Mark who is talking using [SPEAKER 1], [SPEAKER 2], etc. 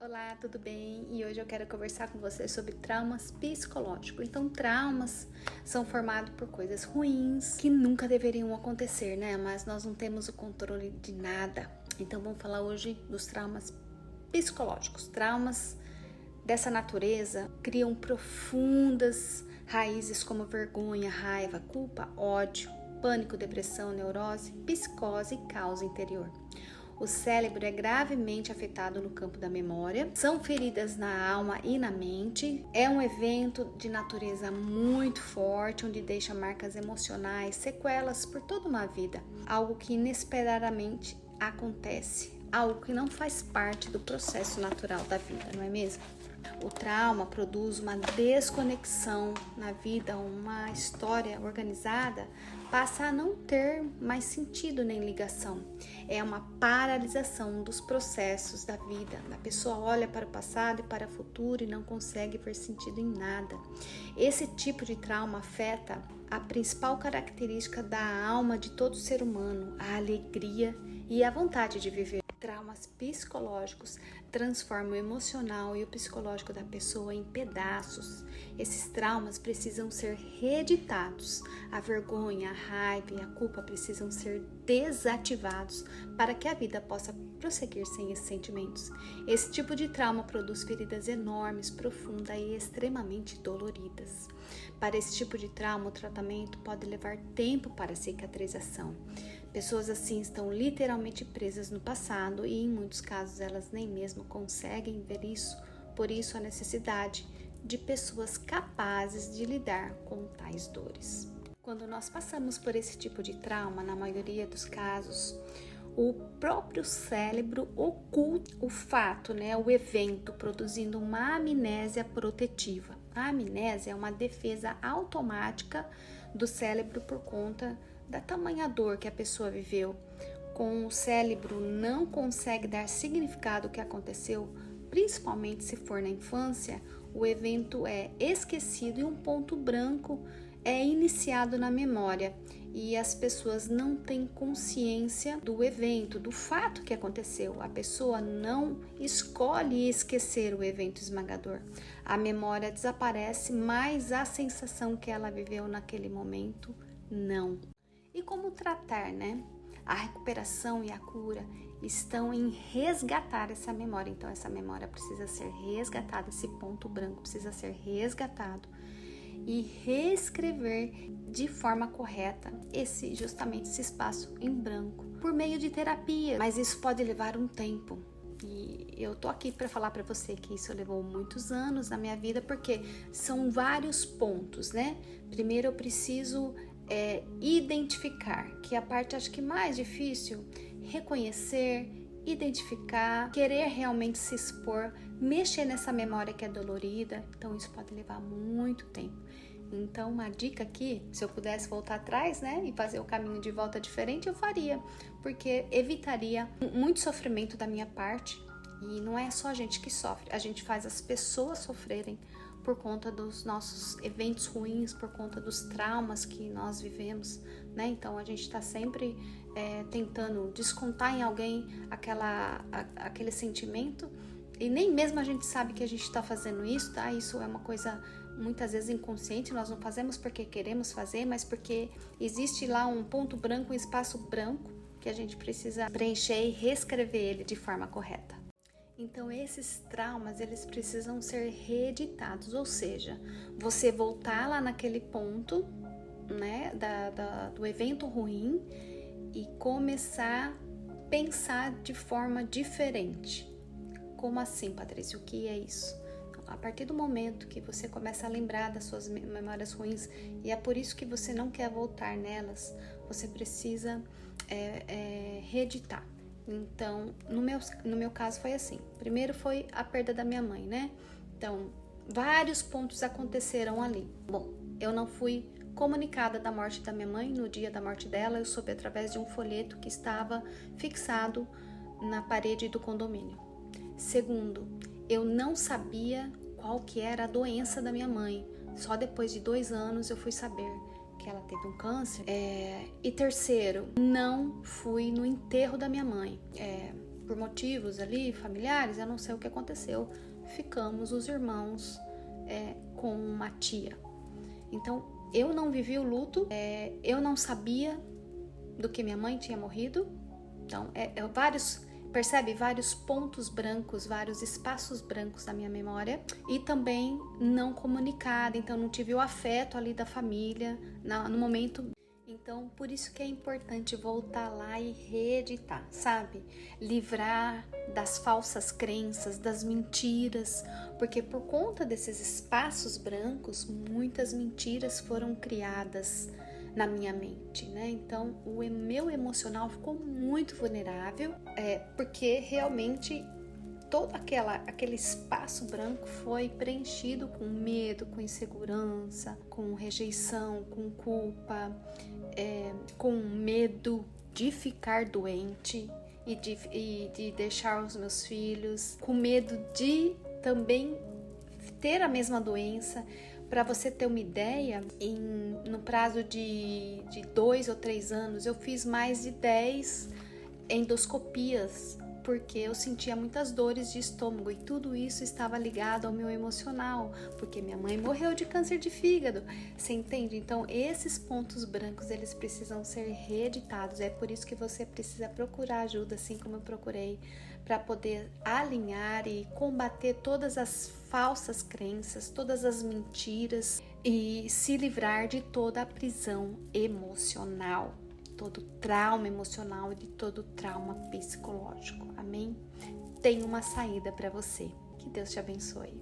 [SPEAKER 1] Olá, tudo bem? E hoje eu quero conversar com você sobre traumas psicológicos. Então, traumas são formados por coisas ruins que nunca deveriam acontecer, né? Mas nós não temos o controle de nada. Então, vamos falar hoje dos traumas psicológicos. Traumas dessa natureza criam profundas raízes como vergonha, raiva, culpa, ódio, pânico, depressão, neurose, psicose e caos interior. O cérebro é gravemente afetado no campo da memória, são feridas na alma e na mente. É um evento de natureza muito forte, onde deixa marcas emocionais, sequelas por toda uma vida. Algo que inesperadamente acontece, algo que não faz parte do processo natural da vida, não é mesmo? O trauma produz uma desconexão na vida, uma história organizada passa a não ter mais sentido nem ligação. É uma paralisação dos processos da vida. A pessoa olha para o passado e para o futuro e não consegue ver sentido em nada. Esse tipo de trauma afeta a principal característica da alma de todo ser humano, a alegria e a vontade de viver. Traumas psicológicos transformam o emocional e o psicológico da pessoa em pedaços. Esses traumas precisam ser reeditados. A vergonha, a raiva e a culpa precisam ser desativados para que a vida possa prosseguir sem esses sentimentos. Esse tipo de trauma produz feridas enormes, profundas e extremamente doloridas. Para esse tipo de trauma, o tratamento pode levar tempo para a cicatrização. Pessoas assim estão literalmente presas no passado e, em muitos casos, elas nem mesmo conseguem ver isso. Por isso, a necessidade de pessoas capazes de lidar com tais dores. Quando nós passamos por esse tipo de trauma, na maioria dos casos, o próprio cérebro oculta o fato, o evento, produzindo uma amnésia protetiva. A amnésia é uma defesa automática do cérebro por conta da tamanha dor que a pessoa viveu. Com o cérebro não consegue dar significado ao que aconteceu, principalmente se for na infância, o evento é esquecido e um ponto branco é iniciado na memória e as pessoas não têm consciência do evento, do fato que aconteceu. A pessoa não escolhe esquecer o evento esmagador. A memória desaparece, mas a sensação que ela viveu naquele momento, não. E como tratar, A recuperação e a cura estão em resgatar essa memória. Então, essa memória precisa ser resgatada, esse ponto branco precisa ser resgatado e reescrever de forma correta justamente esse espaço em branco por meio de terapia. Mas isso pode levar um tempo. E eu tô aqui para falar para você que isso levou muitos anos na minha vida, porque são vários pontos, Primeiro eu preciso identificar, que é a parte acho que mais difícil, reconhecer, identificar, querer realmente se expor, mexer nessa memória que é dolorida. Então isso pode levar muito tempo. Então uma dica aqui, se eu pudesse voltar atrás, e fazer o caminho de volta diferente, eu faria, porque evitaria muito sofrimento da minha parte. E não é só a gente que sofre, a gente faz as pessoas sofrerem por conta dos nossos eventos ruins, por conta dos traumas que nós vivemos, Então a gente está sempre tentando descontar em alguém aquele sentimento e nem mesmo a gente sabe que a gente está fazendo isso, Isso é uma coisa muitas vezes inconsciente, nós não fazemos porque queremos fazer, mas porque existe lá um ponto branco, um espaço branco que a gente precisa preencher e reescrever ele de forma correta. Então esses traumas, eles precisam ser reeditados, ou seja, você voltar lá naquele ponto, do evento ruim e começar a pensar de forma diferente. Como assim, Patrícia? O que é isso? A partir do momento que você começa a lembrar das suas memórias ruins, e é por isso que você não quer voltar nelas, você precisa reeditar. Então, no meu caso foi assim. Primeiro foi a perda da minha mãe, Então, vários pontos aconteceram ali. Bom, eu não fui comunicada da morte da minha mãe. No dia da morte dela, eu soube através de um folheto que estava fixado na parede do condomínio. Segundo, eu não sabia qual que era a doença da minha mãe. Só depois de 2 anos eu fui saber que ela teve um câncer. E terceiro, não fui no enterro da minha mãe. por motivos ali familiares, eu não sei o que aconteceu, ficamos os irmãos com uma tia. Então, eu não vivi o luto, eu não sabia do que minha mãe tinha morrido. Então, percebe vários pontos brancos, vários espaços brancos da minha memória, e também não comunicada, então não tive o afeto ali da família no momento. Então, por isso que é importante voltar lá e reeditar, sabe? Livrar das falsas crenças, das mentiras, porque por conta desses espaços brancos, muitas mentiras foram criadas na minha mente, né? Então, o meu emocional ficou muito vulnerável, porque realmente todo aquele espaço branco foi preenchido com medo, com insegurança, com rejeição, com culpa, com medo de ficar doente e de deixar os meus filhos, com medo de também ter a mesma doença. Para você ter uma ideia, no prazo de 2 ou 3 anos, eu fiz mais de 10 endoscopias, porque eu sentia muitas dores de estômago e tudo isso estava ligado ao meu emocional, porque minha mãe morreu de câncer de fígado, você entende? Então, esses pontos brancos, eles precisam ser reeditados, é por isso que você precisa procurar ajuda, assim como eu procurei, para poder alinhar e combater todas as falsas crenças, todas as mentiras e se livrar de toda a prisão emocional, todo trauma emocional e de todo trauma psicológico. Amém? Tem uma saída para você. Que Deus te abençoe.